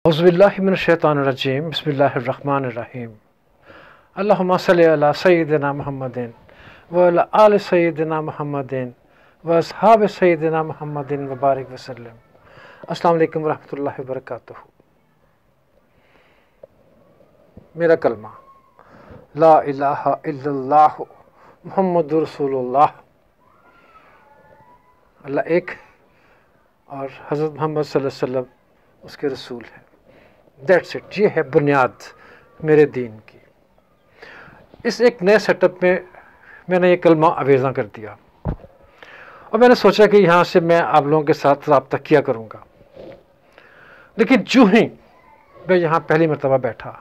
اعوذ باللہ من الشیطان الرجیم بسم اللہ الرحمن الرحیم اللہم صلی علی سیدنا محمد وعلی آل سیدنا محمد واصحاب سیدنا محمد وبارک وسلم۔ السلام علیکم ورحمۃ اللہ وبرکاتہ۔ میرا کلمہ لا الہ الا اللہ محمد رسول اللہ۔ اللہ ایک اور حضرت محمد صلی اللہ علیہ وسلم اس کے رسول ہیں۔ دیٹس اٹ، یہ ہے بنیاد میرے دین کی۔ اس ایک نئے سیٹ اپ میں میں نے یہ کلمہ آویزاں کر دیا اور میں نے سوچا کہ یہاں سے میں آپ لوگوں کے ساتھ رابطہ کیا کروں گا، لیکن جو ہی میں یہاں پہلی مرتبہ بیٹھا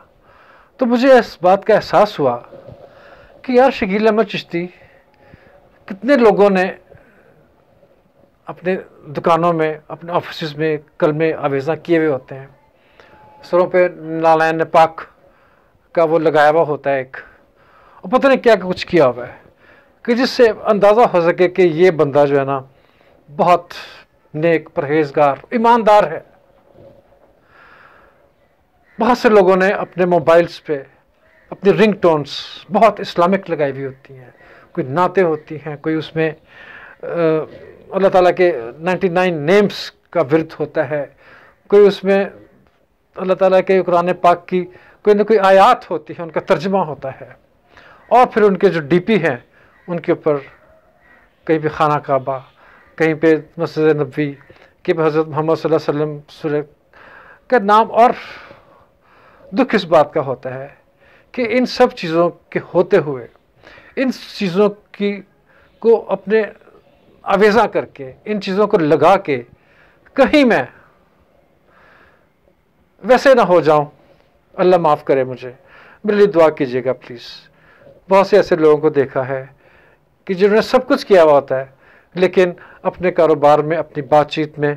تو مجھے اس بات کا احساس ہوا کہ یار شکیل احمد چشتی، کتنے لوگوں نے اپنے دکانوں میں، اپنے آفسز میں کلمے آویزاں کیے ہوئے ہوتے ہیں، سروں پہ نالین پاک کا وہ لگایا ہوا ہوتا ہے ایک، اور پتہ نہیں کیا کچھ کیا ہوا ہے کہ جس سے اندازہ ہو سکے کہ یہ بندہ جو ہے نا بہت نیک، پرہیزگار، ایماندار ہے۔ بہت سے لوگوں نے اپنے موبائلز پہ اپنی رنگ ٹونز بہت اسلامک لگائی ہوئی ہوتی ہیں، کوئی نعتیں ہوتی ہیں، کوئی اس میں اللہ تعالیٰ کے 99 نیمز کا ورد ہوتا ہے، کوئی اس میں اللہ تعالیٰ کے قرآن پاک کی کوئی نہ کوئی آیات ہوتی ہے، ان کا ترجمہ ہوتا ہے، اور پھر ان کے جو ڈی پی ہیں ان کے اوپر کہیں پہ خانہ کعبہ، کہیں پہ مسجد نبوی، کہیں پہ حضرت محمد صلی اللہ علیہ وسلم سورہ کا نام۔ اور دکھ اس بات کا ہوتا ہے کہ ان سب چیزوں کے ہوتے ہوئے، ان چیزوں کو اپنے آویزاں کر کے، ان چیزوں کو لگا کے کہیں میں ویسے نہ ہو جاؤں، اللہ معاف کرے مجھے، میرے لیے دعا کیجیے گا پلیز۔ بہت سے ایسے لوگوں کو دیکھا ہے کہ جنہوں نے سب کچھ کیا ہوا ہوتا ہے لیکن اپنے کاروبار میں، اپنی بات چیت میں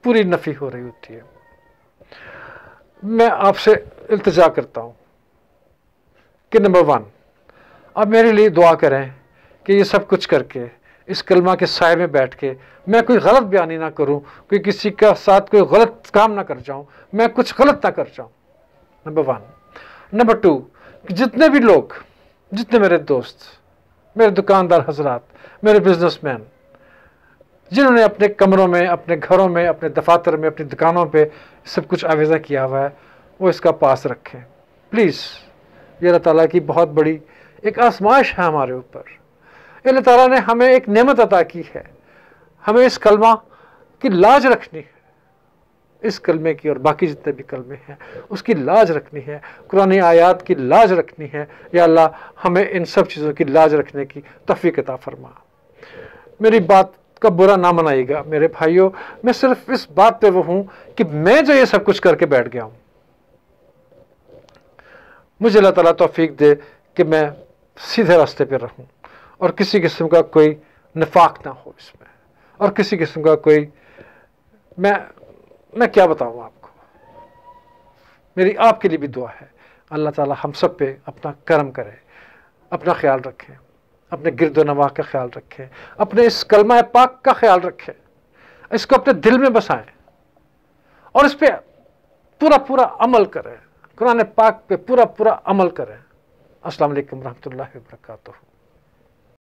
پوری نفی ہو رہی ہوتی ہے۔ میں آپ سے التجا کرتا ہوں کہ نمبر 1، آپ میرے لیے دعا کریں کہ یہ سب کچھ کر کے، اس کلمہ کے سائے میں بیٹھ کے میں کوئی غلط بیانی نہ کروں، کوئی کسی کا ساتھ کوئی غلط کام نہ کر جاؤں، میں کچھ غلط نہ کر جاؤں، نمبر 1۔ نمبر 2، جتنے بھی لوگ، جتنے میرے دوست، میرے دکاندار حضرات، میرے بزنس مین، جنہوں نے اپنے کمروں میں، اپنے گھروں میں، اپنے دفاتر میں، اپنی دکانوں پہ سب کچھ آویزہ کیا ہوا ہے، وہ اس کا پاس رکھیں پلیز۔ یہ اللہ تعالیٰ کی بہت بڑی ایک آزمائش ہے ہمارے اوپر۔ اللہ تعالیٰ نے ہمیں ایک نعمت عطا کی ہے، ہمیں اس کلمہ کی لاج رکھنی ہے، اس کلمے کی اور باقی جتنے بھی کلمے ہیں اس کی لاج رکھنی ہے، قرآن آیات کی لاج رکھنی ہے۔ یا اللہ ہمیں ان سب چیزوں کی لاج رکھنے کی توفیق عطا فرما۔ میری بات کا برا نہ منائیے گا میرے بھائیوں، میں صرف اس بات پہ وہ ہوں کہ میں جو یہ سب کچھ کر کے بیٹھ گیا ہوں، مجھے اللہ تعالیٰ توفیق دے کہ میں سیدھے راستے پہ رہوں اور کسی قسم کا کوئی نفاق نہ ہو اس میں، اور کسی قسم کا کوئی میں کیا بتاؤں آپ کو۔ میری آپ کے لیے بھی دعا ہے، اللہ تعالیٰ ہم سب پہ اپنا کرم کرے، اپنا خیال رکھے، اپنے گرد و نواح کا خیال رکھے، اپنے اس کلمہ پاک کا خیال رکھے، اس کو اپنے دل میں بسائیں اور اس پہ پورا عمل کریں، قرآن پاک پہ پورا عمل کریں۔ السلام علیکم ورحمۃ اللہ وبرکاتہ۔